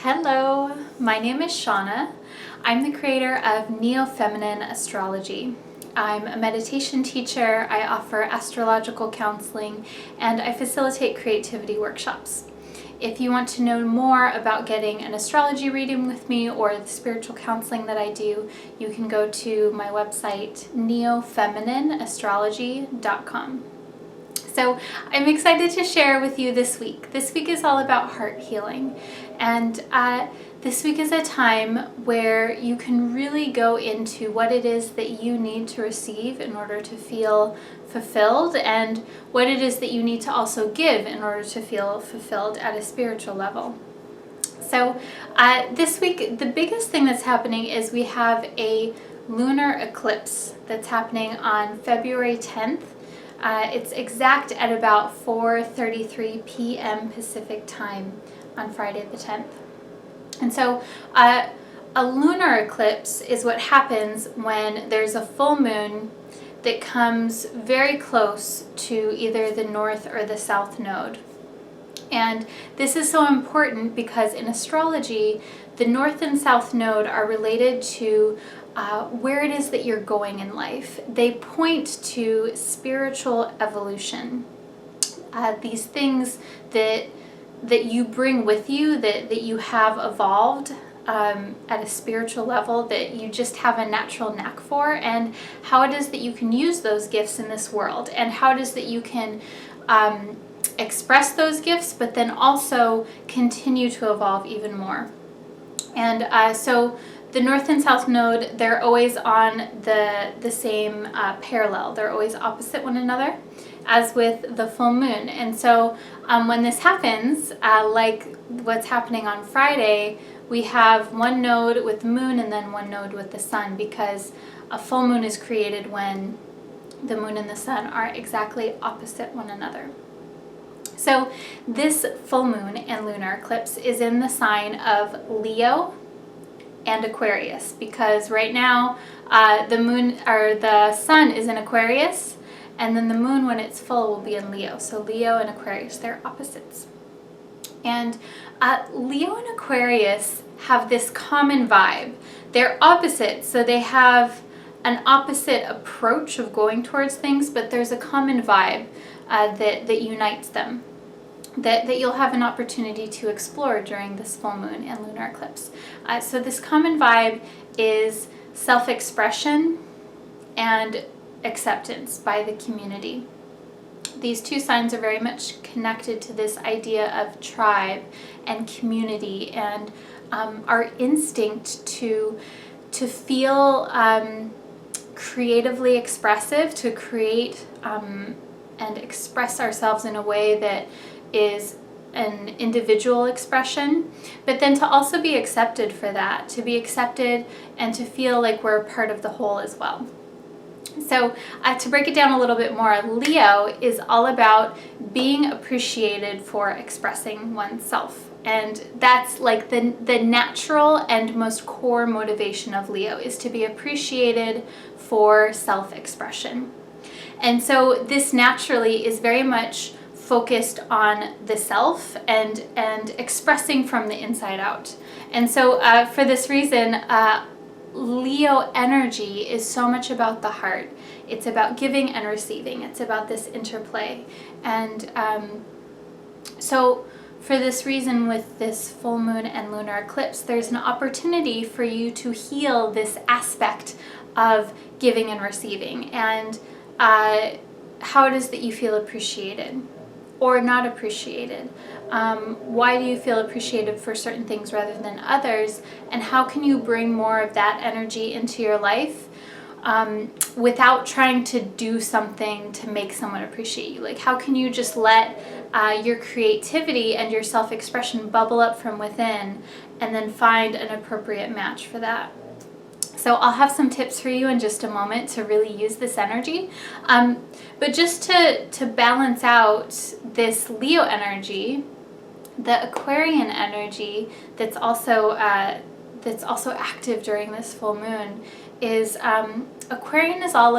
Hello, my name is Shauna. I'm the creator of Neo-Feminine Astrology. I'm a meditation teacher, I offer astrological counseling, and I facilitate creativity workshops. If you want to know more about getting an astrology reading with me or the spiritual counseling that I do, you can go to my website, neofeminineastrology.com. So I'm excited to share with you this week. This week is all about heart healing. And this week is a time where you can really go into what it is that you need to receive in order to feel fulfilled, and what it is that you need to also give in order to feel fulfilled at a spiritual level. So this week, the biggest thing that's happening is we have a lunar eclipse that's happening on February 10th. It's exact at about 4:33 p.m. Pacific time on Friday the 10th. And so a lunar eclipse is what happens when there's a full moon that comes very close to either the north or the south node. And this is so important because in astrology, the north and south node are related to where it is that you're going in life. They point to spiritual evolution. These things that you bring with you, that you have evolved at a spiritual level, that you just have a natural knack for, and how it is that you can use those gifts in this world, and how it is that you can express those gifts, but then also continue to evolve even more. And so the north and south node, they're always on the same parallel. They're always opposite one another, as with the full moon. And so when this happens, like what's happening on Friday, we have one node with the moon and then one node with the sun, because a full moon is created when the moon and the sun are exactly opposite one another. So this full moon and lunar eclipse is in the sign of Leo and Aquarius, because right now the sun is in Aquarius, and then the moon, when it's full, will be in Leo. So Leo and Aquarius, they're opposites. And Leo and Aquarius have this common vibe. They're opposites, so they have an opposite approach of going towards things, but there's a common vibe that unites them, that you'll have an opportunity to explore during this full moon and lunar eclipse. So this common vibe is self-expression and acceptance by the community. These two signs are very much connected to this idea of tribe and community, and our instinct to feel creatively expressive, to create and express ourselves in a way that is an individual expression, but then to also be accepted for that, to be accepted and to feel like we're a part of the whole as well. So to break it down a little bit more, Leo is all about being appreciated for expressing oneself. And that's like the natural and most core motivation of Leo, is to be appreciated for self-expression. And so this naturally is very much focused on the self and expressing from the inside out. And so for this reason, Leo energy is so much about the heart. It's about giving and receiving. It's about this interplay. And so for this reason, with this full moon and lunar eclipse, there's an opportunity for you to heal this aspect of giving and receiving, and how it is that you feel appreciated or not appreciated. Why do you feel appreciated for certain things rather than others? And how can you bring more of that energy into your life without trying to do something to make someone appreciate you? Like, how can you just let your creativity and your self-expression bubble up from within, and then find an appropriate match for that? So I'll have some tips for you in just a moment to really use this energy. But just to balance out this Leo energy, the Aquarian energy that's also active during this full moon is Aquarius is all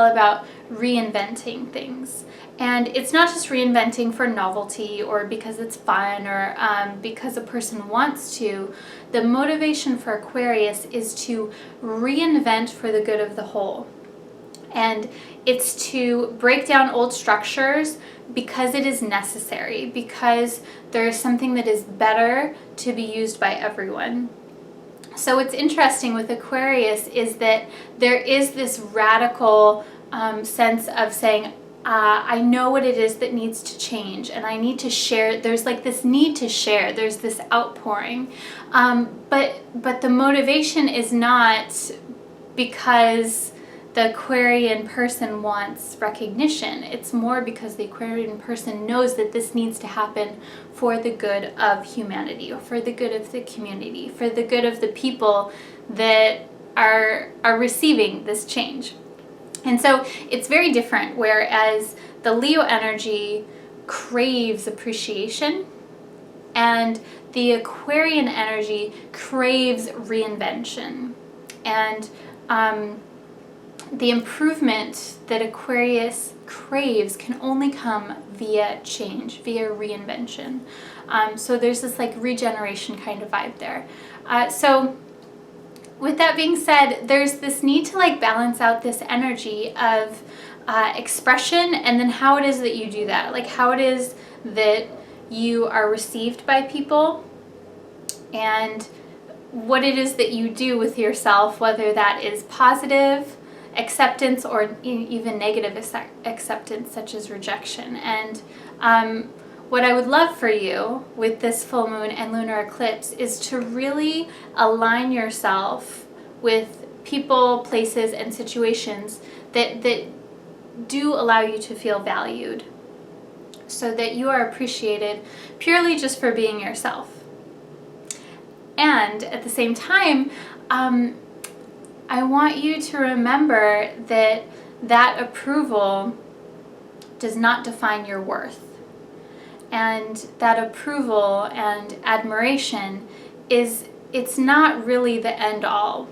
about reinventing things. And it's not just reinventing for novelty or because it's fun or because a person wants to. The motivation for Aquarius is to reinvent for the good of the whole. And it's to break down old structures because it is necessary, because there is something that is better to be used by everyone. So what's interesting with Aquarius is that there is this radical sense of saying, I know what it is that needs to change, and I need to share. There's like this need to share. There's this outpouring, but the motivation is not because the Aquarian person wants recognition. It's more because the Aquarian person knows that this needs to happen for the good of humanity, or for the good of the community, for the good of the people that are receiving this change. And so it's very different, whereas the Leo energy craves appreciation and the Aquarian energy craves reinvention. And the improvement that Aquarius craves can only come via change, via reinvention. So there's this like regeneration kind of vibe there. So with that being said, there's this need to like balance out this energy of expression, and then how it is that you do that, like how it is that you are received by people, and what it is that you do with yourself, whether that is positive acceptance or even negative acceptance, such as rejection. And what I would love for you with this full moon and lunar eclipse is to really align yourself with people, places, and situations that do allow you to feel valued, so that you are appreciated purely just for being yourself. And at the same time, I want you to remember that that approval does not define your worth. And that approval and admiration it's not really the end all.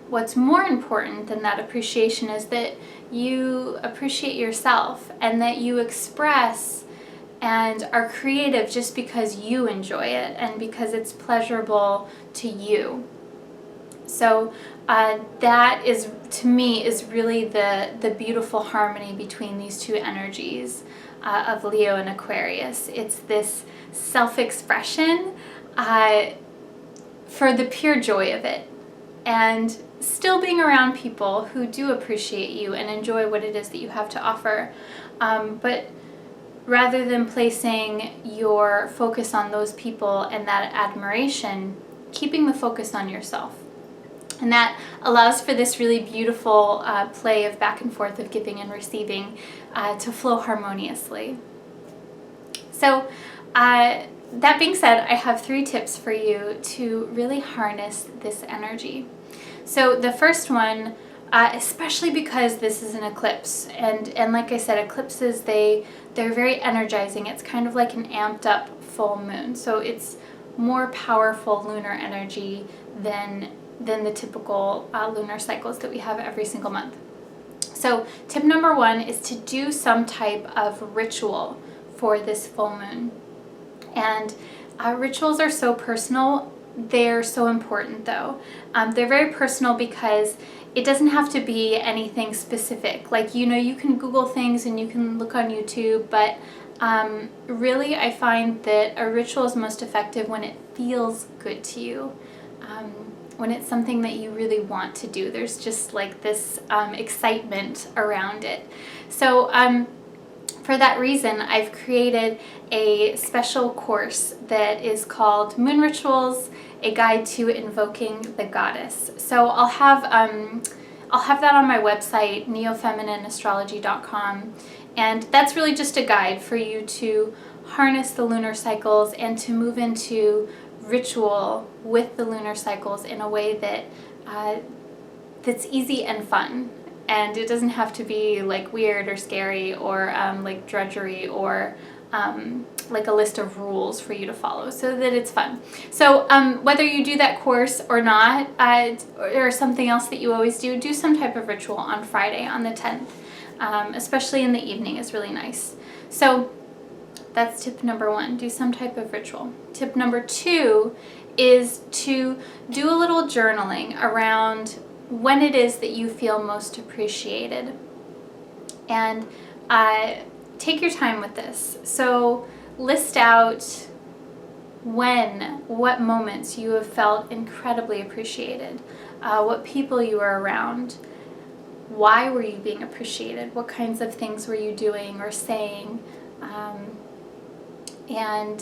What's more important than that appreciation is that you appreciate yourself, and that you express and are creative just because you enjoy it and because it's pleasurable to you. So that is, to me, is really the beautiful harmony between these two energies of Leo and Aquarius. It's this self-expression for the pure joy of it, and still being around people who do appreciate you and enjoy what it is that you have to offer. But rather than placing your focus on those people and that admiration, keeping the focus on yourself. And that allows for this really beautiful play of back and forth of giving and receiving to flow harmoniously. So that being said, I have 3 tips for you to really harness this energy. So the first one, especially because this is an eclipse, and like I said, eclipses, they're very energizing. It's kind of like an amped up full moon. So it's more powerful lunar energy than the typical lunar cycles that we have every single month. So tip number 1 is to do some type of ritual for this full moon. And rituals are so personal. They're so important though. They're very personal because it doesn't have to be anything specific. Like, you can Google things and you can look on YouTube, but really I find that a ritual is most effective when it feels good to you. When it's something that you really want to do. There's just like this excitement around it. So for that reason, I've created a special course that is called Moon Rituals, a guide to invoking the goddess. So I'll have that on my website, neofeminineastrology.com, and that's really just a guide for you to harness the lunar cycles and to move into ritual with the lunar cycles in a way that that's easy and fun, and it doesn't have to be like weird or scary or like drudgery or like a list of rules for you to follow, so that it's fun. So whether you do that course or not, or something else that you always do some type of ritual on Friday on the 10th. especially in the evening is really nice. So that's tip number 1, do some type of ritual. Tip number 2 is to do a little journaling around when it is that you feel most appreciated. And take your time with this. So list out what moments you have felt incredibly appreciated, what people you were around, why were you being appreciated, what kinds of things were you doing or saying, and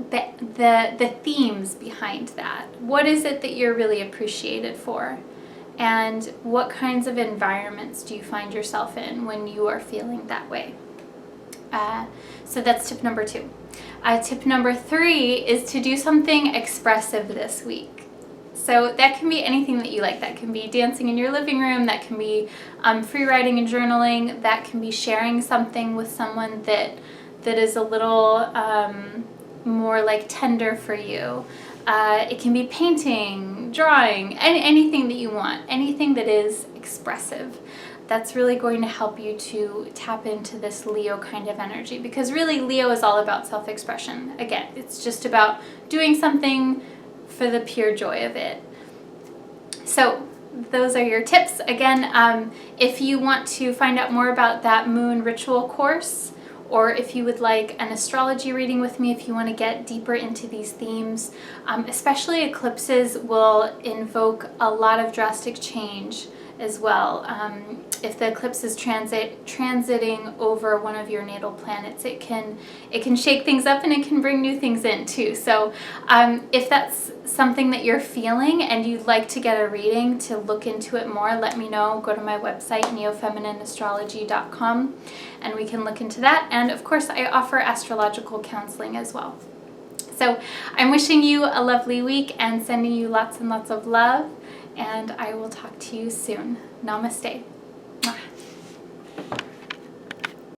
the themes behind that. What is it that you're really appreciated for? And what kinds of environments do you find yourself in when you are feeling that way? So that's tip number 2. Tip number 3 is to do something expressive this week. So that can be anything that you like. That can be dancing in your living room. That can be free writing and journaling. That can be sharing something with someone that is a little more like tender for you. It can be painting, drawing, anything that you want, anything that is expressive. That's really going to help you to tap into this Leo kind of energy, because really Leo is all about self-expression. Again, it's just about doing something for the pure joy of it. So those are your tips. Again, if you want to find out more about that moon ritual course, or if you would like an astrology reading with me, if you want to get deeper into these themes, especially eclipses will invoke a lot of drastic change as well. If the eclipse is transiting over one of your natal planets, it can shake things up and it can bring new things in too. So if that's something that you're feeling and you'd like to get a reading to look into it more, let me know. Go to my website, neofemininastrology.com, and we can look into that. And of course, I offer astrological counseling as well. So I'm wishing you a lovely week and sending you lots and lots of love, and I will talk to you soon. Namaste.